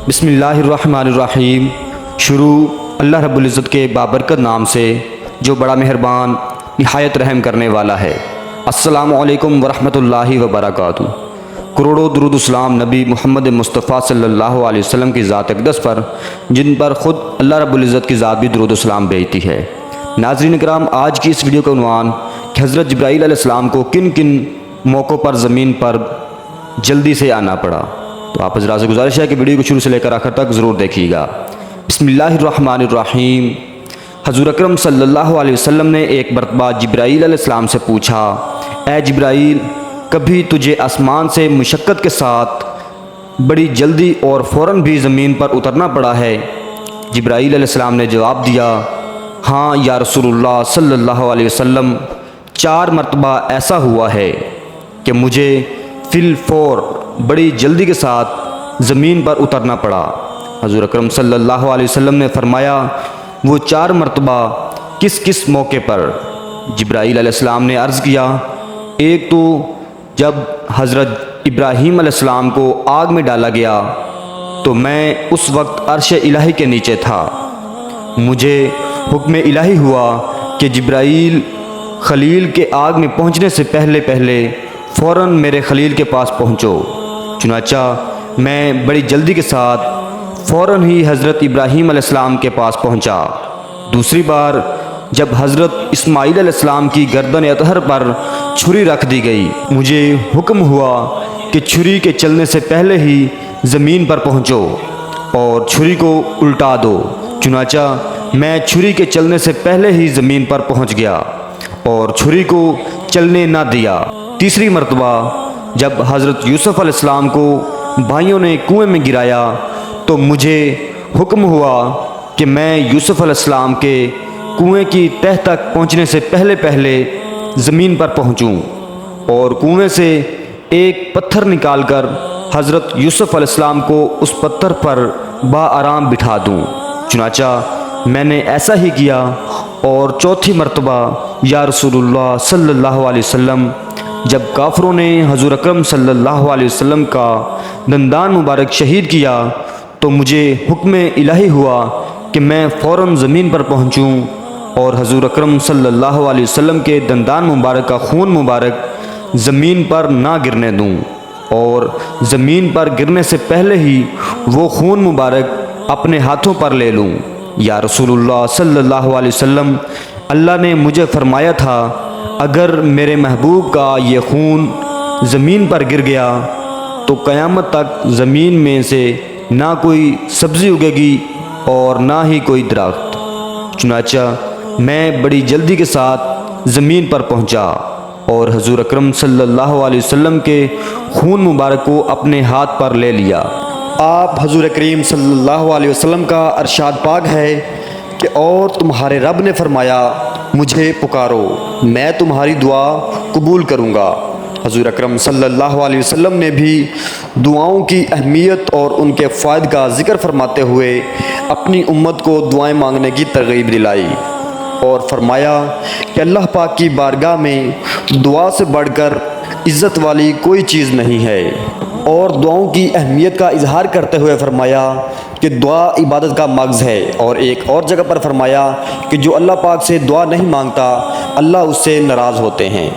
بسم اللہ الرحمن الرحیم۔ شروع اللہ رب العزت کے بابرکت نام سے جو بڑا مہربان نہایت رحم کرنے والا ہے۔ السلام علیکم ورحمۃ اللہ وبرکاتہ۔ کروڑوں درود اسلام نبی محمد مصطفیٰ صلی اللہ علیہ وسلم کی ذات اقدس پر، جن پر خود اللہ رب العزت کی ذات بھی درود اسلام بھیجتی ہے۔ ناظرین کرام، آج کی اس ویڈیو کا عنوان کہ حضرت جبرائیل علیہ السلام کو کن کن موقعوں پر زمین پر جلدی سے آنا پڑا، تو آپ حضرات سے گزارش ہے کہ ویڈیو کو شروع سے لے کر آخر تک ضرور دیکھیے گا۔ بسم اللہ الرحمن الرحیم۔ حضور اکرم صلی اللہ علیہ وسلم نے ایک مرتبہ جبرائیل علیہ السلام سے پوچھا، اے جبرائیل، کبھی تجھے آسمان سے مشقت کے ساتھ بڑی جلدی اور فوراً بھی زمین پر اترنا پڑا ہے؟ جبرائیل علیہ السلام نے جواب دیا، ہاں یا رسول اللہ صلی اللہ علیہ وسلم، 4 مرتبہ ایسا ہوا ہے کہ مجھے فی الفور بڑی جلدی کے ساتھ زمین پر اترنا پڑا۔ حضور اکرم صلی اللہ علیہ وسلم نے فرمایا، وہ 4 مرتبہ کس کس موقع پر؟ جبرائیل علیہ السلام نے عرض کیا، ایک تو جب حضرت ابراہیم علیہ السلام کو آگ میں ڈالا گیا تو میں اس وقت عرش الہی کے نیچے تھا، مجھے حکم الہی ہوا کہ جبرائیل خلیل کے آگ میں پہنچنے سے پہلے فوراً میرے خلیل کے پاس پہنچو۔ چنانچہ میں بڑی جلدی کے ساتھ فوراً ہی حضرت ابراہیم علیہ السلام کے پاس پہنچا۔ دوسری بار جب حضرت اسماعیل علیہ السلام کی گردن اطہر پر چھری رکھ دی گئی، مجھے حکم ہوا کہ چھری کے چلنے سے پہلے ہی زمین پر پہنچو اور چھری کو الٹا دو۔ چنانچہ میں چھری کے چلنے سے پہلے ہی زمین پر پہنچ گیا اور چھری کو چلنے نہ دیا۔ تیسری مرتبہ جب حضرت یوسف علیہ السلام کو بھائیوں نے کنویں میں گرایا تو مجھے حکم ہوا کہ میں یوسف علیہ السلام کے کنویں کی تہ تک پہنچنے سے پہلے زمین پر پہنچوں اور کنویں سے ایک پتھر نکال کر حضرت یوسف علیہ السلام کو اس پتھر پر بآرام بٹھا دوں۔ چنانچہ میں نے ایسا ہی کیا اور چوتھی مرتبہ یا رسول اللہ صلی اللہ علیہ وسلم، جب کافروں نے حضور اکرم صلی اللہ علیہ وسلم کا دندان مبارک شہید کیا تو مجھے حکم الہی ہوا کہ میں فوراً زمین پر پہنچوں اور حضور اکرم صلی اللہ علیہ وسلم کے دندان مبارک کا خون مبارک زمین پر نہ گرنے دوں اور زمین پر گرنے سے پہلے ہی وہ خون مبارک اپنے ہاتھوں پر لے لوں۔ یا رسول اللہ صلی اللہ علیہ وسلم، اللہ نے مجھے فرمایا تھا، اگر میرے محبوب کا یہ خون زمین پر گر گیا تو قیامت تک زمین میں سے نہ کوئی سبزی اگے گی اور نہ ہی کوئی درخت۔ چنانچہ میں بڑی جلدی کے ساتھ زمین پر پہنچا اور حضور اکرم صلی اللہ علیہ وسلم کے خون مبارک کو اپنے ہاتھ پر لے لیا۔ آپ حضور کریم صلی اللہ علیہ وسلم کا ارشاد پاک ہے کہ اور تمہارے رب نے فرمایا، مجھے پکارو میں تمہاری دعا قبول کروں گا۔ حضور اکرم صلی اللہ علیہ وسلم نے بھی دعاؤں کی اہمیت اور ان کے فوائد کا ذکر فرماتے ہوئے اپنی امت کو دعائیں مانگنے کی ترغیب دلائی اور فرمایا کہ اللہ پاک کی بارگاہ میں دعا سے بڑھ کر عزت والی کوئی چیز نہیں ہے، اور دعاؤں کی اہمیت کا اظہار کرتے ہوئے فرمایا کہ دعا عبادت کا مغز ہے، اور ایک اور جگہ پر فرمایا کہ جو اللہ پاک سے دعا نہیں مانگتا اللہ اس سے ناراض ہوتے ہیں۔